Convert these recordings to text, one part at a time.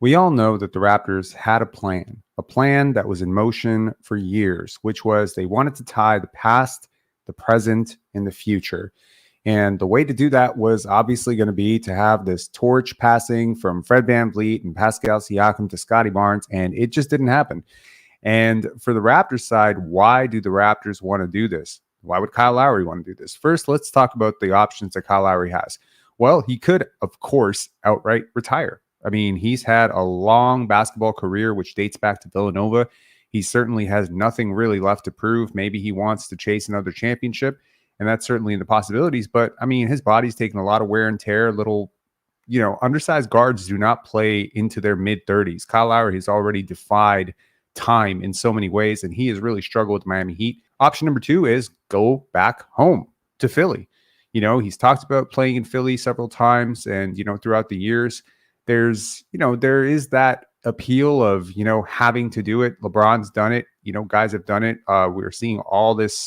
We all know that the Raptors had a plan that was in motion for years, which was they wanted to tie the past, the present, and the future. And the way to do that was obviously going to be to have this torch passing from Fred VanVleet and Pascal Siakam to Scotty Barnes, and it just didn't happen. And for the Raptors side, why do the Raptors want to do this? Why would Kyle Lowry want to do this? First, let's talk about the options that Kyle Lowry has. Well, he could, of course, outright retire. I mean, he's had a long basketball career, which dates back to Villanova. He certainly has nothing really left to prove. Maybe he wants to chase another championship, and that's certainly in the possibilities. But, I mean, his body's taken a lot of wear and tear. Undersized guards do not play into their mid-30s. Kyle Lowry has already defied time in so many ways, and he has really struggled with Miami Heat. Option number 2 is go back home to Philly. He's talked about playing in Philly several times, and, throughout the years, there is that appeal of, having to do it. LeBron's done it. Guys have done it. We're seeing all this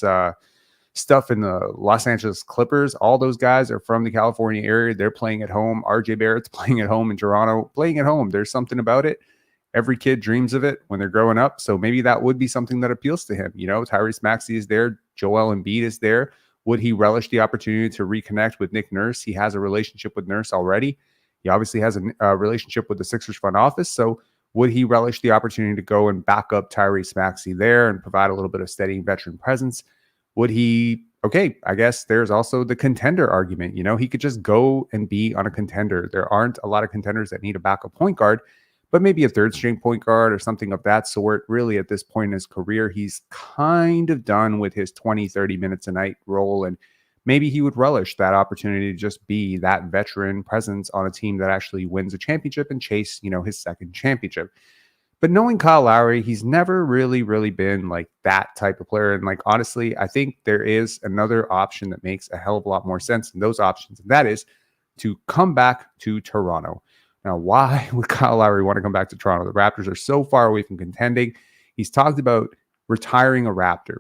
stuff in the Los Angeles Clippers. All those guys are from the California area. They're playing at home. RJ Barrett's playing at home in Toronto, playing at home. There's something about it. Every kid dreams of it when they're growing up. So maybe that would be something that appeals to him. Tyrese Maxey is there. Joel Embiid is there. Would he relish the opportunity to reconnect with Nick Nurse? He has a relationship with Nurse already. He obviously has a relationship with the Sixers front office. So would he relish the opportunity to go and back up Tyrese Maxey there and provide a little bit of steady veteran presence? Would he? Okay, I guess there's also the contender argument. He could just go and be on a contender. There aren't a lot of contenders that need a backup point guard, but maybe a third string point guard or something of that sort. Really, at this point in his career, he's kind of done with his 20, 30 minutes a night role. And maybe he would relish that opportunity to just be that veteran presence on a team that actually wins a championship and chase, his second championship. But knowing Kyle Lowry, he's never really been like that type of player. And like, honestly, I think there is another option that makes a hell of a lot more sense than those options. And that is to come back to Toronto. Now, why would Kyle Lowry want to come back to Toronto? The Raptors are so far away from contending. He's talked about retiring a Raptor,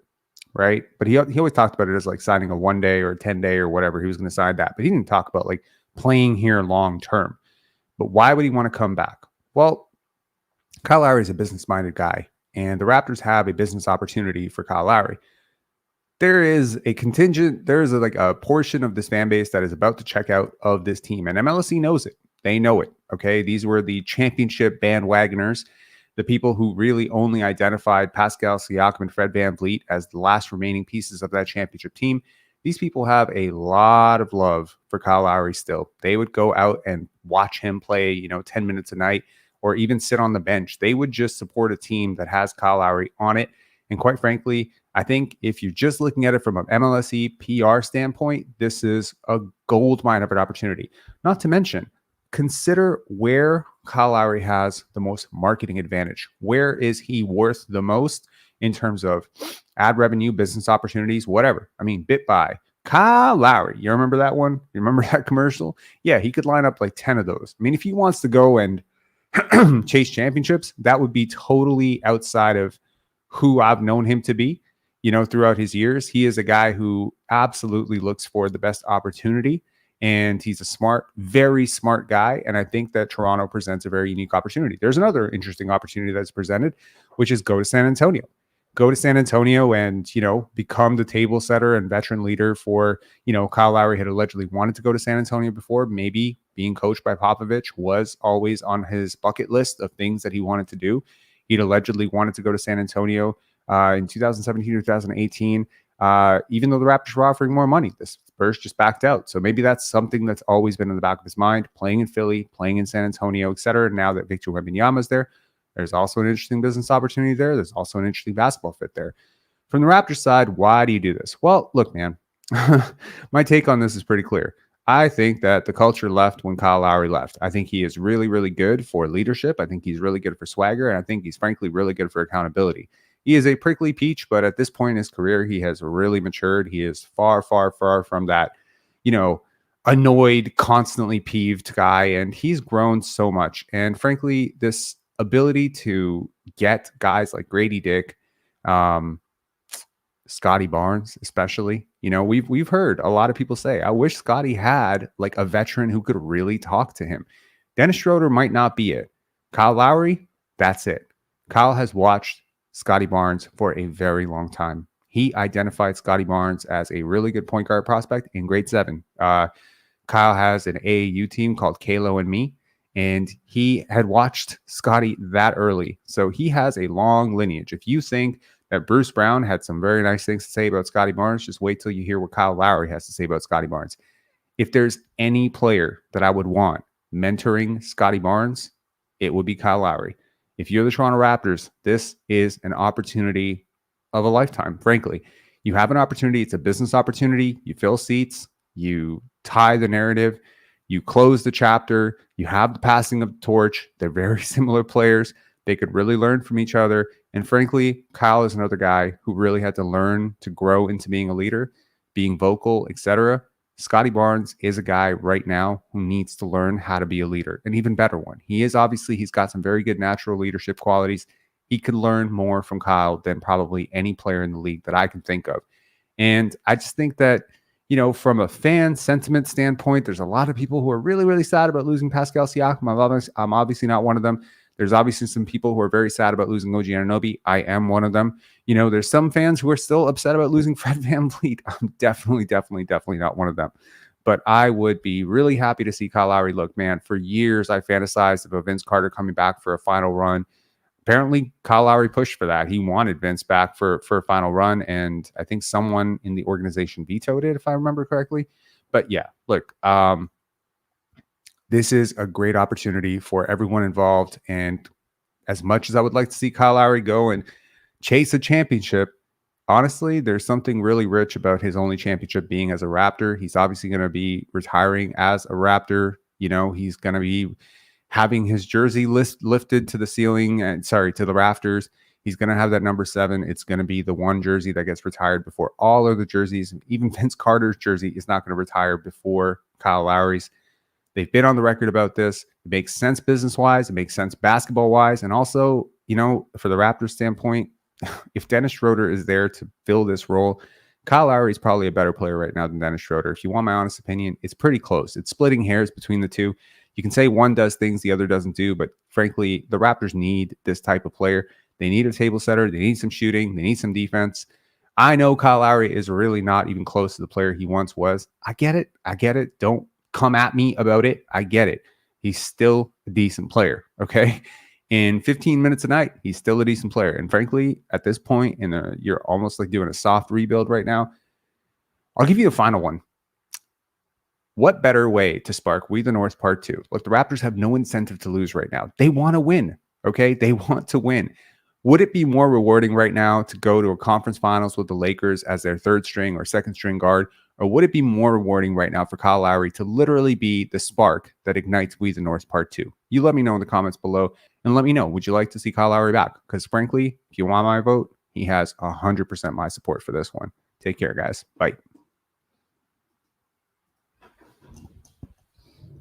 right? But he always talked about it as like signing a 1-day or a 10-day or whatever. He was going to sign that. But he didn't talk about like playing here long term. But why would he want to come back? Well, Kyle Lowry is a business-minded guy, and the Raptors have a business opportunity for Kyle Lowry. There is a contingent, a portion of this fan base that is about to check out of this team, and MLSE knows it. They know it, okay? These were the championship bandwagoners, the people who really only identified Pascal Siakam and Fred VanVleet as the last remaining pieces of that championship team. These people have a lot of love for Kyle Lowry still. They would go out and watch him play, 10 minutes a night, or even sit on the bench. They would just support a team that has Kyle Lowry on it. And quite frankly, I think if you're just looking at it from an MLSE PR standpoint, this is a gold mine of an opportunity. Not to mention, consider where Kyle Lowry has the most marketing advantage. Where is he worth the most in terms of ad revenue, business opportunities, whatever? I mean, BitBuy, Kyle Lowry. You remember that one? You remember that commercial? Yeah, he could line up like 10 of those. I mean, if he wants to go and chase championships, that would be totally outside of who I've known him to be, throughout his years. He is a guy who absolutely looks for the best opportunity, and he's a smart, very smart guy. And I think that Toronto presents a very unique opportunity. There's another interesting opportunity that's presented, which is go to San Antonio. Go to San Antonio and, become the table setter and veteran leader for, Kyle Lowry had allegedly wanted to go to San Antonio before. Maybe being coached by Popovich was always on his bucket list of things that he wanted to do. He'd allegedly wanted to go to San Antonio in 2017, 2018, even though the Raptors were offering more money. The Spurs just backed out. So maybe that's something that's always been in the back of his mind, playing in Philly, playing in San Antonio, et cetera. Now that Victor Wembanyama is there, there's also an interesting business opportunity there. There's also an interesting basketball fit there. From the Raptors side, why do you do this? Well, look, man, my take on this is pretty clear. I think that the culture left when Kyle Lowry left. I think he is really, really good for leadership. I think he's really good for swagger. And I think he's frankly really good for accountability. He is a prickly peach, but at this point in his career, he has really matured. He is far, far, far from that, annoyed, constantly peeved guy. And he's grown so much. And frankly, this ability to get guys like Grady Dick, Scotty Barnes, especially, we've heard a lot of people say, I wish Scotty had like a veteran who could really talk to him. Dennis Schroeder might not be it, Kyle Lowry, that's it. Kyle has watched Scottie Barnes for a very long time. He identified Scottie Barnes as a really good point guard prospect in grade 7. Kyle has an AAU team called Kalo and Me, and he had watched Scottie that early. So he has a long lineage. If you think that Bruce Brown had some very nice things to say about Scottie Barnes, just wait till you hear what Kyle Lowry has to say about Scottie Barnes. If there's any player that I would want mentoring Scottie Barnes, it would be Kyle Lowry. If you're the Toronto Raptors, this is an opportunity of a lifetime, frankly. You have an opportunity. It's a business opportunity. You fill seats. You tie the narrative. You close the chapter. You have the passing of the torch. They're very similar players. They could really learn from each other. And frankly, Kyle is another guy who really had to learn to grow into being a leader, being vocal, etc. Scottie Barnes is a guy right now who needs to learn how to be a leader, an even better one. He's got some very good natural leadership qualities. He could learn more from Kyle than probably any player in the league that I can think of. And I just think that, from a fan sentiment standpoint, there's a lot of people who are really, really sad about losing Pascal Siakam. I'm obviously not one of them. There's obviously some people who are very sad about losing OG Anunoby. I am one of them. There's some fans who are still upset about losing Fred VanVleet. I'm definitely not one of them. But I would be really happy to see Kyle Lowry. Look, man, for years I fantasized about Vince Carter coming back for a final run. Apparently, Kyle Lowry pushed for that. He wanted Vince back for a final run, and I think someone in the organization vetoed it, if I remember correctly. But yeah, look, this is a great opportunity for everyone involved. And as much as I would like to see Kyle Lowry go and chase a championship, honestly, there's something really rich about his only championship being as a Raptor. He's obviously going to be retiring as a Raptor. He's going to be having his jersey lifted to the ceiling to the rafters. He's going to have that number 7. It's going to be the one jersey that gets retired before all other jerseys. Even Vince Carter's jersey is not going to retire before Kyle Lowry's. They've been on the record about this. It makes sense business-wise. It makes sense basketball-wise. And also, for the Raptors standpoint, if Dennis Schroeder is there to fill this role, Kyle Lowry is probably a better player right now than Dennis Schroeder. If you want my honest opinion, it's pretty close. It's splitting hairs between the two. You can say one does things the other doesn't do, but frankly, the Raptors need this type of player. They need a table setter. They need some shooting. They need some defense. I know Kyle Lowry is really not even close to the player he once was. I get it. Don't come at me about it. I get it. He's still a decent player. Okay. In 15 minutes a night, he's still a decent player. And frankly, at this point, you're almost like doing a soft rebuild right now. I'll give you the final one. What better way to spark We the North Part 2? Look, the Raptors have no incentive to lose right now. They want to win. Okay. They want to win. Would it be more rewarding right now to go to a conference finals with the Lakers as their third string or second string guard? Or would it be more rewarding right now for Kyle Lowry to literally be the spark that ignites We the North Part 2? You let me know in the comments below and let me know, would you like to see Kyle Lowry back? Because frankly, if you want my vote, he has 100% my support for this one. Take care, guys. Bye.